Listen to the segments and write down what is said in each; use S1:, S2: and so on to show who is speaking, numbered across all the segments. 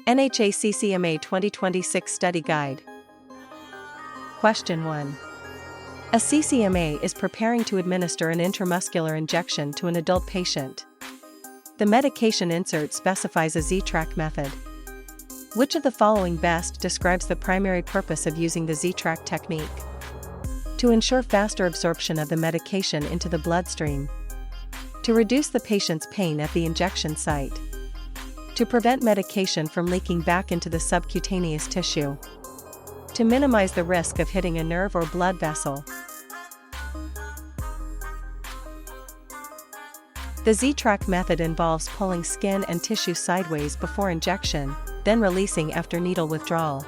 S1: NHA CCMA 2026 Study Guide. Question 1. A CCMA is preparing to administer an intramuscular injection to an adult patient. The medication insert specifies a Z-track method. Which of the following best describes the primary purpose of using the Z-track technique? To ensure faster absorption of the medication into the bloodstream. To reduce the patient's pain at the injection site. To prevent medication from leaking back into the subcutaneous tissue. To minimize the risk of hitting a nerve or blood vessel. The Z-track method involves pulling skin and tissue sideways before injection, then releasing after needle withdrawal.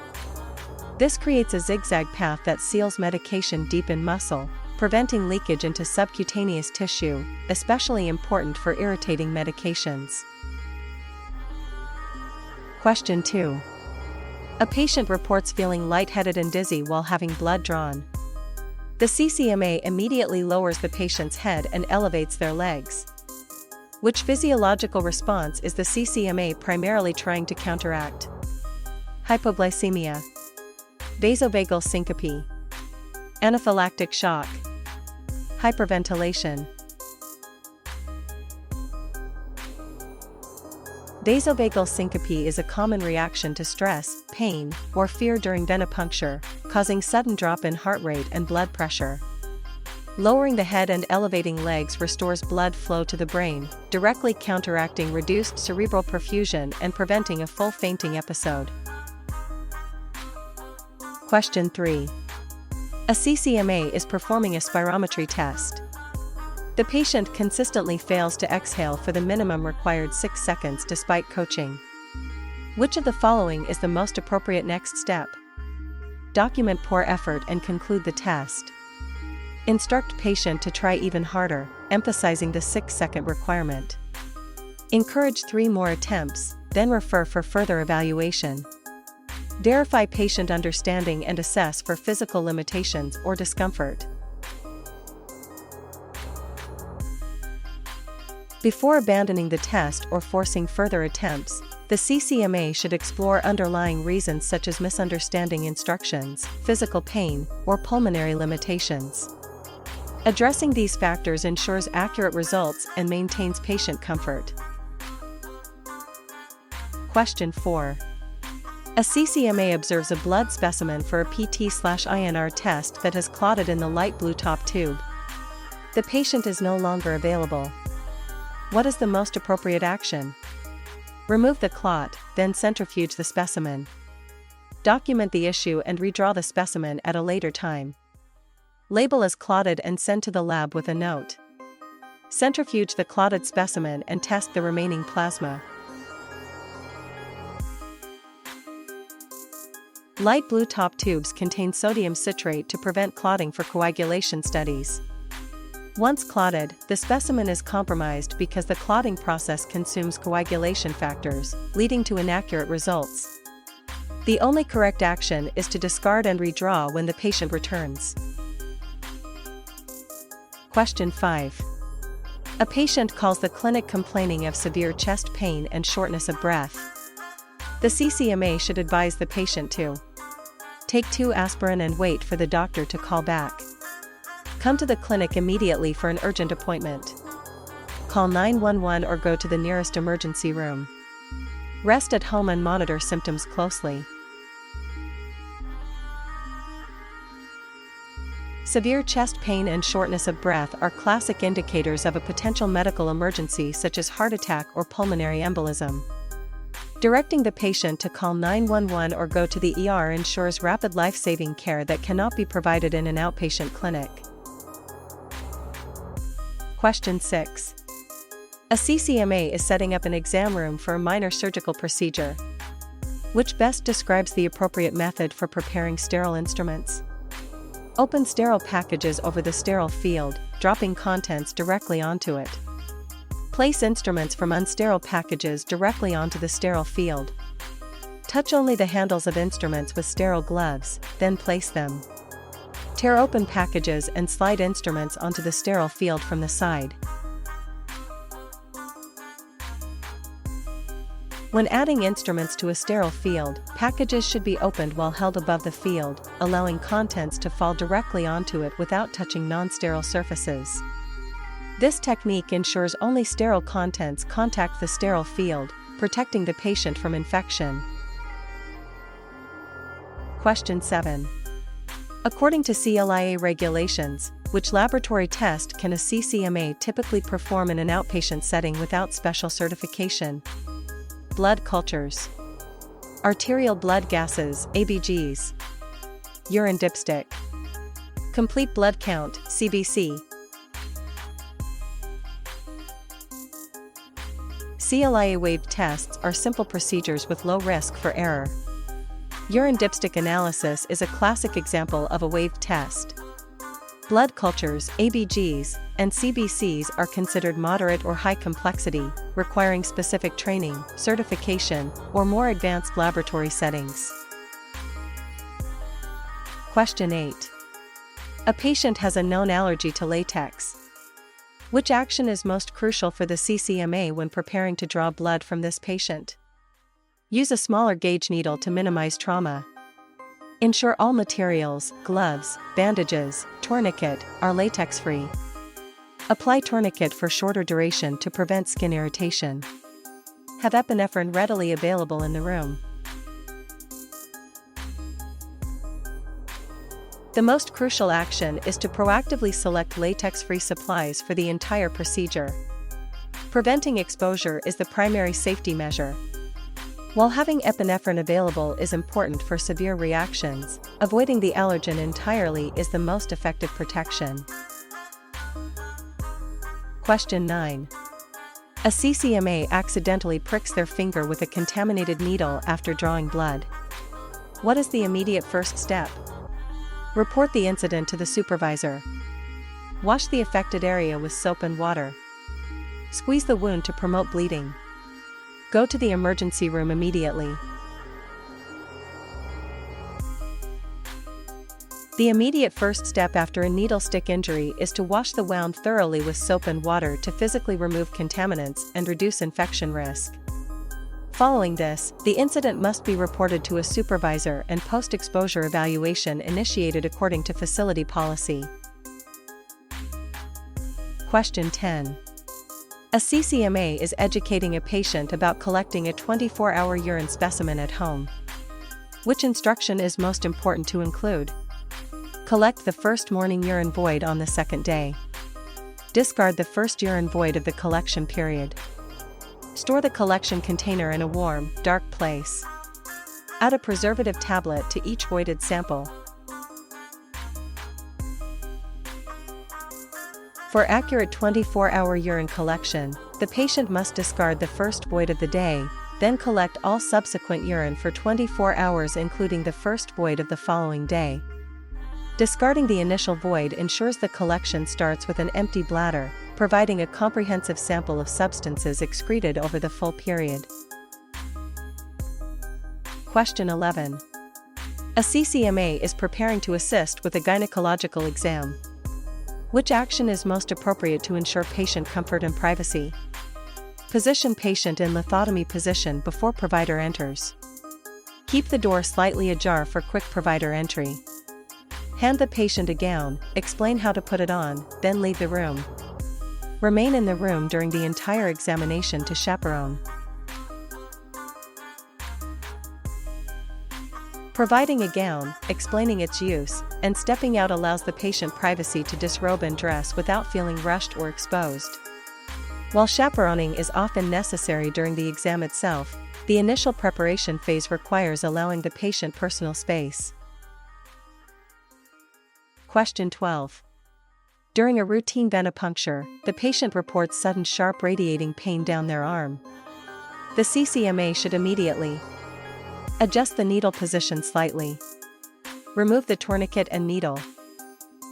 S1: This creates a zigzag path that seals medication deep in muscle, preventing leakage into subcutaneous tissue, especially important for irritating medications. Question 2. A patient reports feeling lightheaded and dizzy while having blood drawn. The CCMA immediately lowers the patient's head and elevates their legs. Which physiological response is the CCMA primarily trying to counteract? Hypoglycemia, vasovagal syncope, anaphylactic shock, hyperventilation. Vasovagal syncope is a common reaction to stress, pain, or fear during venipuncture, causing sudden drop in heart rate and blood pressure. Lowering the head and elevating legs restores blood flow to the brain, directly counteracting reduced cerebral perfusion and preventing a full fainting episode. Question 3. A CCMA is performing a spirometry test. The patient consistently fails to exhale for the minimum required 6 seconds despite coaching. Which of the following is the most appropriate next step? Document poor effort and conclude the test. Instruct patient to try even harder, emphasizing the 6-second requirement. Encourage 3 more attempts, then refer for further evaluation. Verify patient understanding and assess for physical limitations or discomfort. Before abandoning the test or forcing further attempts, the CCMA should explore underlying reasons such as misunderstanding instructions, physical pain, or pulmonary limitations. Addressing these factors ensures accurate results and maintains patient comfort. Question 4. A CCMA observes a blood specimen for a PT/INR test that has clotted in the light blue top tube. The patient is no longer available. What is the most appropriate action? Remove the clot, then centrifuge the specimen. Document the issue and redraw the specimen at a later time. Label as clotted and send to the lab with a note. Centrifuge the clotted specimen and test the remaining plasma. Light blue top tubes contain sodium citrate to prevent clotting for coagulation studies. Once clotted, the specimen is compromised because the clotting process consumes coagulation factors, leading to inaccurate results. The only correct action is to discard and redraw when the patient returns. Question 5. A patient calls the clinic complaining of severe chest pain and shortness of breath. The CCMA should advise the patient to take 2 aspirin and wait for the doctor to call back. Come to the clinic immediately for an urgent appointment. Call 911 or go to the nearest emergency room. Rest at home and monitor symptoms closely. Severe chest pain and shortness of breath are classic indicators of a potential medical emergency such as heart attack or pulmonary embolism. Directing the patient to call 911 or go to the ER ensures rapid life-saving care that cannot be provided in an outpatient clinic. Question 6. A CCMA is setting up an exam room for a minor surgical procedure. Which best describes the appropriate method for preparing sterile instruments? Open sterile packages over the sterile field, dropping contents directly onto it. Place instruments from unsterile packages directly onto the sterile field. Touch only the handles of instruments with sterile gloves, then place them. Tear open packages and slide instruments onto the sterile field from the side. When adding instruments to a sterile field, packages should be opened while held above the field, allowing contents to fall directly onto it without touching non-sterile surfaces. This technique ensures only sterile contents contact the sterile field, protecting the patient from infection. Question 7. According to CLIA regulations, which laboratory test can a CCMA typically perform in an outpatient setting without special certification? Blood cultures, arterial blood gases (ABGs), urine dipstick, complete blood count (CBC). CLIA waived tests are simple procedures with low risk for error. Urine dipstick analysis is a classic example of a waived test. Blood cultures, ABGs, and CBCs are considered moderate or high complexity, requiring specific training, certification, or more advanced laboratory settings. Question 8. A patient has a known allergy to latex. Which action is most crucial for the CCMA when preparing to draw blood from this patient? Use a smaller gauge needle to minimize trauma. Ensure all materials, gloves, bandages, tourniquet, are latex-free. Apply tourniquet for shorter duration to prevent skin irritation. Have epinephrine readily available in the room. The most crucial action is to proactively select latex-free supplies for the entire procedure. Preventing exposure is the primary safety measure. While having epinephrine available is important for severe reactions, avoiding the allergen entirely is the most effective protection. Question 9. A CCMA accidentally pricks their finger with a contaminated needle after drawing blood. What is the immediate first step? Report the incident to the supervisor. Wash the affected area with soap and water. Squeeze the wound to promote bleeding. Go to the emergency room immediately. The immediate first step after a needle stick injury is to wash the wound thoroughly with soap and water to physically remove contaminants and reduce infection risk. Following this, the incident must be reported to a supervisor and post-exposure evaluation initiated according to facility policy. Question 10. A CCMA is educating a patient about collecting a 24-hour urine specimen at home. Which instruction is most important to include? Collect the first morning urine void on the second day. Discard the first urine void of the collection period. Store the collection container in a warm, dark place. Add a preservative tablet to each voided sample. For accurate 24-hour urine collection, the patient must discard the first void of the day, then collect all subsequent urine for 24 hours including the first void of the following day. Discarding the initial void ensures the collection starts with an empty bladder, providing a comprehensive sample of substances excreted over the full period. Question 11. A CCMA is preparing to assist with a gynecological exam. Which action is most appropriate to ensure patient comfort and privacy? Position patient in lithotomy position before provider enters. Keep the door slightly ajar for quick provider entry. Hand the patient a gown, explain how to put it on, then leave the room. Remain in the room during the entire examination to chaperone. Providing a gown, explaining its use, and stepping out allows the patient privacy to disrobe and dress without feeling rushed or exposed. While chaperoning is often necessary during the exam itself, the initial preparation phase requires allowing the patient personal space. Question 12. During a routine venipuncture, the patient reports sudden sharp radiating pain down their arm. The CCMA should immediately adjust the needle position slightly. Remove the tourniquet and needle.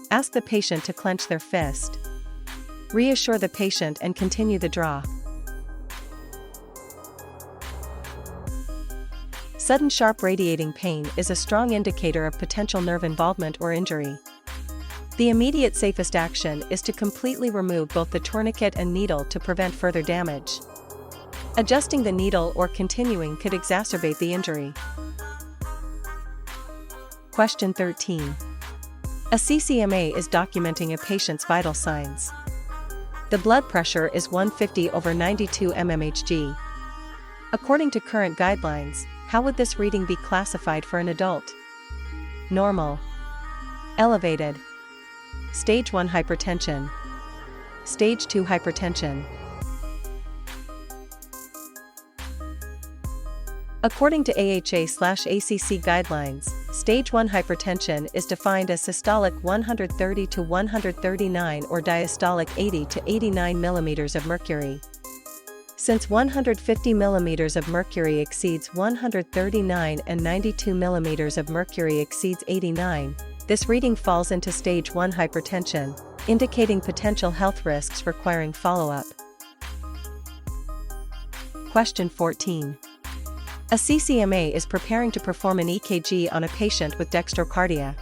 S1: Ask the patient to clench their fist. Reassure the patient and continue the draw. Sudden sharp radiating pain is a strong indicator of potential nerve involvement or injury. The immediate safest action is to completely remove both the tourniquet and needle to prevent further damage. Adjusting the needle or continuing could exacerbate the injury. Question 13. A CCMA is documenting a patient's vital signs. The blood pressure is 150/92 mmHg. According to current guidelines, how would this reading be classified for an adult? Normal, elevated, Stage 1 hypertension, Stage 2 hypertension. According to AHA/ACC guidelines, Stage 1 hypertension is defined as systolic 130 to 139 or diastolic 80 to 89 mm of mercury. Since 150 mm of mercury exceeds 139 and 92 mm of mercury exceeds 89, this reading falls into Stage 1 hypertension, indicating potential health risks requiring follow-up. Question 14. A CCMA is preparing to perform an EKG on a patient with dextrocardia.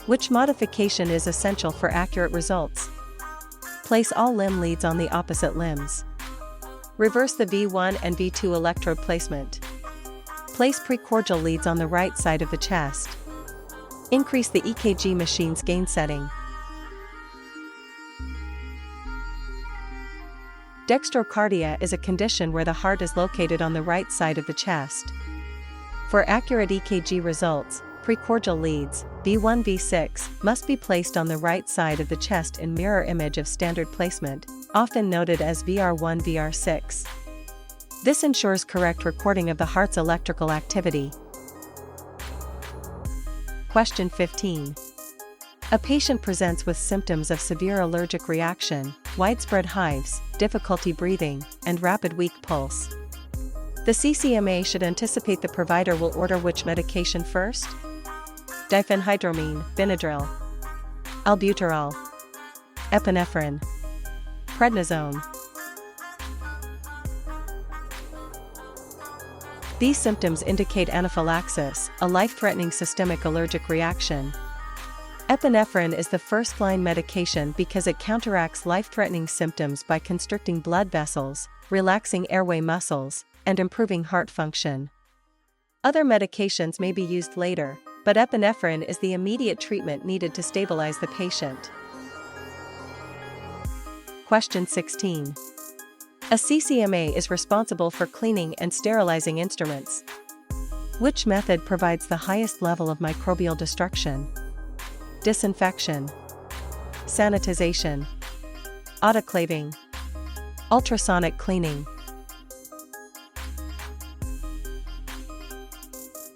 S1: Which modification is essential for accurate results? Place all limb leads on the opposite limbs. Reverse the V1 and V2 electrode placement. Place precordial leads on the right side of the chest. Increase the EKG machine's gain setting. Dextrocardia is a condition where the heart is located on the right side of the chest. For accurate EKG results, precordial leads, V1 V6, must be placed on the right side of the chest in mirror image of standard placement, often noted as VR1 VR6. This ensures correct recording of the heart's electrical activity. Question 15. A patient presents with symptoms of severe allergic reaction, widespread hives, difficulty breathing, and rapid weak pulse. The CCMA should anticipate the provider will order which medication first? Diphenhydramine, Benadryl, albuterol, epinephrine, prednisone. These symptoms indicate anaphylaxis, a life-threatening systemic allergic reaction. Epinephrine is the first-line medication because it counteracts life-threatening symptoms by constricting blood vessels, relaxing airway muscles, and improving heart function. Other medications may be used later, but epinephrine is the immediate treatment needed to stabilize the patient. Question 16. A CCMA is responsible for cleaning and sterilizing instruments. Which method provides the highest level of microbial destruction? Disinfection, sanitization, autoclaving, ultrasonic cleaning.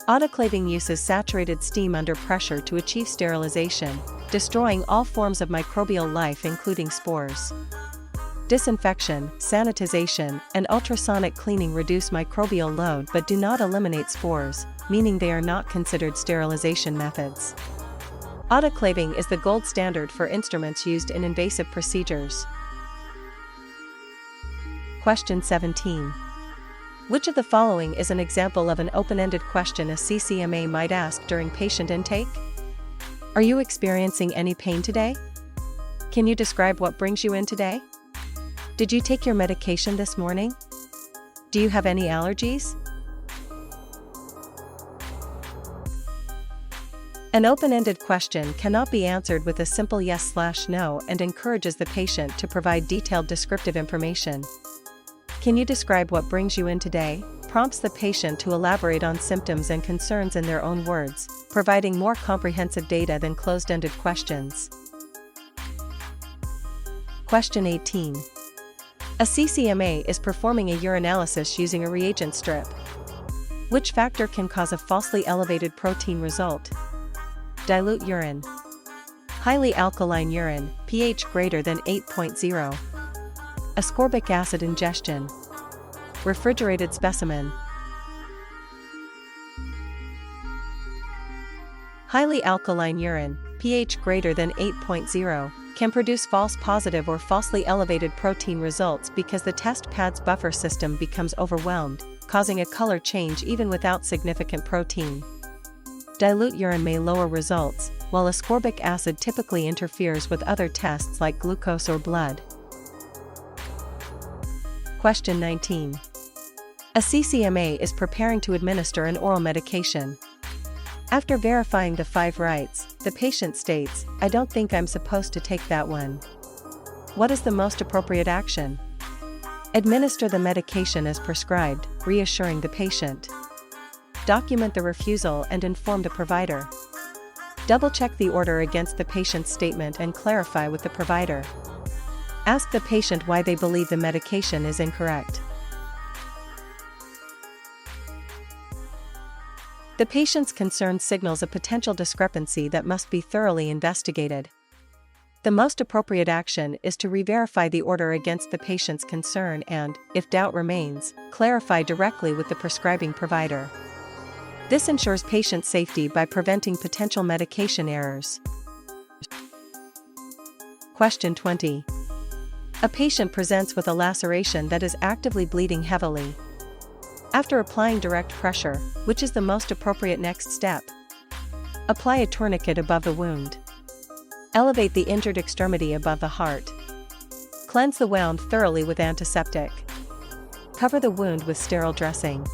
S1: Autoclaving uses saturated steam under pressure to achieve sterilization, destroying all forms of microbial life including spores. Disinfection, sanitization, and ultrasonic cleaning reduce microbial load but do not eliminate spores, meaning they are not considered sterilization methods. Autoclaving is the gold standard for instruments used in invasive procedures. Question 17. Which of the following is an example of an open-ended question a CCMA might ask during patient intake? Are you experiencing any pain today? Can you describe what brings you in today? Did you take your medication this morning? Do you have any allergies? An open-ended question cannot be answered with a simple yes/no and encourages the patient to provide detailed descriptive information. Can you describe what brings you in today? Prompts the patient to elaborate on symptoms and concerns in their own words, providing more comprehensive data than closed-ended questions. Question 18. A CCMA is performing a urinalysis using a reagent strip. Which factor can cause a falsely elevated protein result? Dilute urine, highly alkaline urine, pH greater than 8.0, ascorbic acid ingestion, refrigerated specimen. Highly alkaline urine, pH greater than 8.0, can produce false positive or falsely elevated protein results because the test pad's buffer system becomes overwhelmed, causing a color change even without significant protein. Dilute urine may lower results, while ascorbic acid typically interferes with other tests like glucose or blood. Question 19. A CCMA is preparing to administer an oral medication. After verifying the 5 rights, the patient states, "I don't think I'm supposed to take that one." What is the most appropriate action? Administer the medication as prescribed, reassuring the patient. Document the refusal and inform the provider. Double-check the order against the patient's statement and clarify with the provider. Ask the patient why they believe the medication is incorrect. The patient's concern signals a potential discrepancy that must be thoroughly investigated. The most appropriate action is to re-verify the order against the patient's concern and, if doubt remains, clarify directly with the prescribing provider. This ensures patient safety by preventing potential medication errors. Question 20. A patient presents with a laceration that is actively bleeding heavily. After applying direct pressure, which is the most appropriate next step? Apply a tourniquet above the wound. Elevate the injured extremity above the heart. Cleanse the wound thoroughly with antiseptic. Cover the wound with sterile dressing.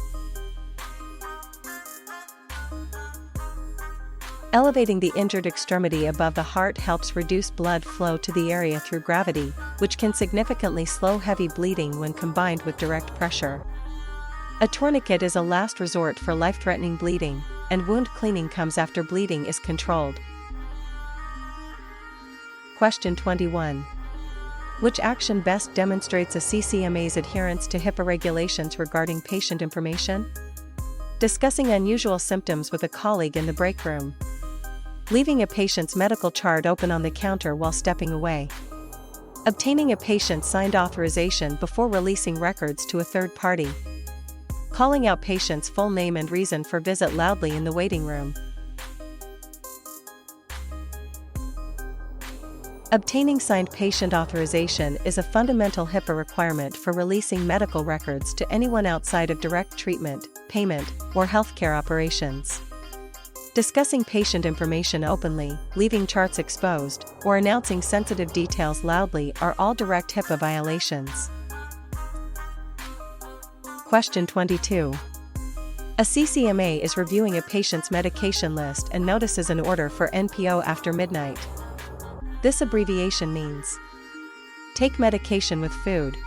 S1: Elevating the injured extremity above the heart helps reduce blood flow to the area through gravity, which can significantly slow heavy bleeding when combined with direct pressure. A tourniquet is a last resort for life-threatening bleeding, and wound cleaning comes after bleeding is controlled. Question 21. Which action best demonstrates a CCMA's adherence to HIPAA regulations regarding patient information? Discussing unusual symptoms with a colleague in the break room. Leaving a patient's medical chart open on the counter while stepping away. Obtaining a patient's signed authorization before releasing records to a third party. Calling out patient's full name and reason for visit loudly in the waiting room. Obtaining signed patient authorization is a fundamental HIPAA requirement for releasing medical records to anyone outside of direct treatment, payment, or healthcare operations. Discussing patient information openly, leaving charts exposed, or announcing sensitive details loudly are all direct HIPAA violations. Question 22. A CCMA is reviewing a patient's medication list and notices an order for NPO after midnight. This abbreviation means: take medication with food,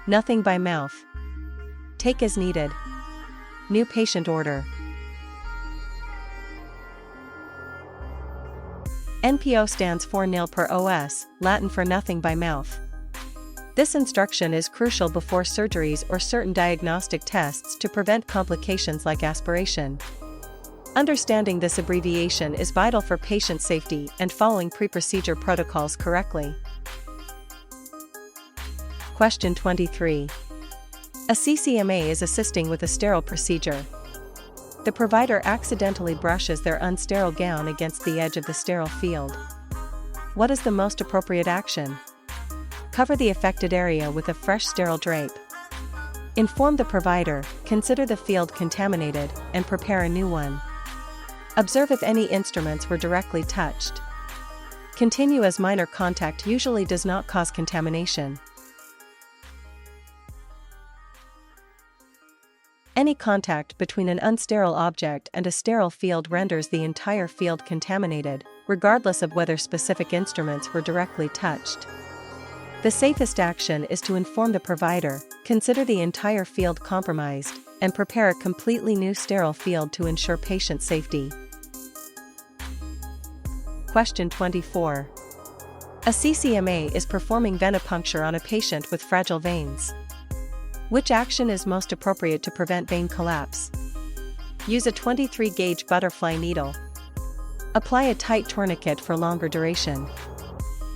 S1: nothing by mouth, take as needed, new patient order. NPO stands for nil per os, Latin for nothing by mouth. This instruction is crucial before surgeries or certain diagnostic tests to prevent complications like aspiration. Understanding this abbreviation is vital for patient safety and following pre-procedure protocols correctly. Question 23. A CCMA is assisting with a sterile procedure. The provider accidentally brushes their unsterile gown against the edge of the sterile field. What is the most appropriate action? Cover the affected area with a fresh sterile drape. Inform the provider, consider the field contaminated, and prepare a new one. Observe if any instruments were directly touched. Continue as minor contact usually does not cause contamination. Any contact between an unsterile object and a sterile field renders the entire field contaminated, regardless of whether specific instruments were directly touched. The safest action is to inform the provider, consider the entire field compromised, and prepare a completely new sterile field to ensure patient safety. Question 24. A CCMA is performing venipuncture on a patient with fragile veins. Which action is most appropriate to prevent vein collapse? Use a 23-gauge butterfly needle. Apply a tight tourniquet for longer duration.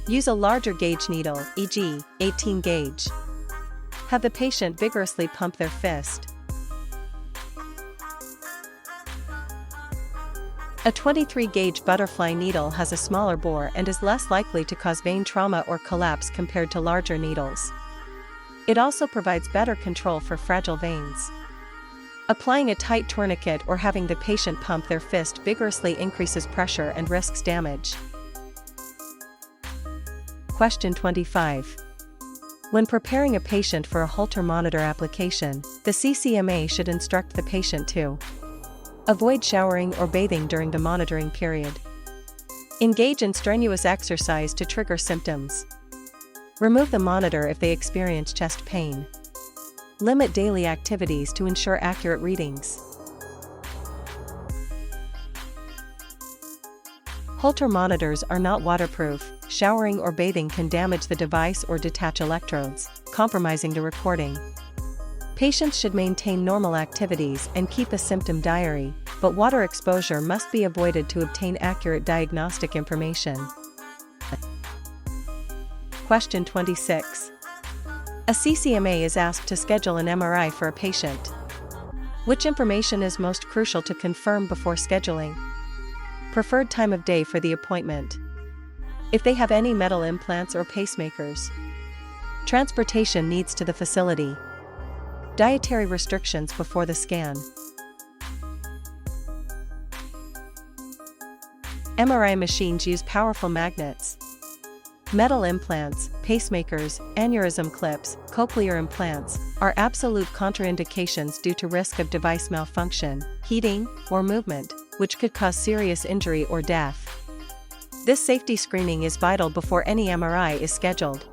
S1: Use a larger gauge needle, e.g., 18 gauge. Have the patient vigorously pump their fist. A 23-gauge butterfly needle has a smaller bore and is less likely to cause vein trauma or collapse compared to larger needles. It also provides better control for fragile veins. Applying a tight tourniquet or having the patient pump their fist vigorously increases pressure and risks damage. Question 25. When preparing a patient for a Holter monitor application, the CCMA should instruct the patient to avoid showering or bathing during the monitoring period. Engage in strenuous exercise to trigger symptoms. Remove the monitor if they experience chest pain. Limit daily activities to ensure accurate readings. Holter monitors are not waterproof. Showering or bathing can damage the device or detach electrodes, compromising the recording. Patients should maintain normal activities and keep a symptom diary, but water exposure must be avoided to obtain accurate diagnostic information. Question 26. A CCMA is asked to schedule an MRI for a patient. Which information is most crucial to confirm before scheduling? Preferred time of day for the appointment. If they have any metal implants or pacemakers. Transportation needs to the facility. Dietary restrictions before the scan. MRI machines use powerful magnets. Metal implants, pacemakers, aneurysm clips, cochlear implants are absolute contraindications due to risk of device malfunction, heating, or movement, which could cause serious injury or death. This safety screening is vital before any MRI is scheduled.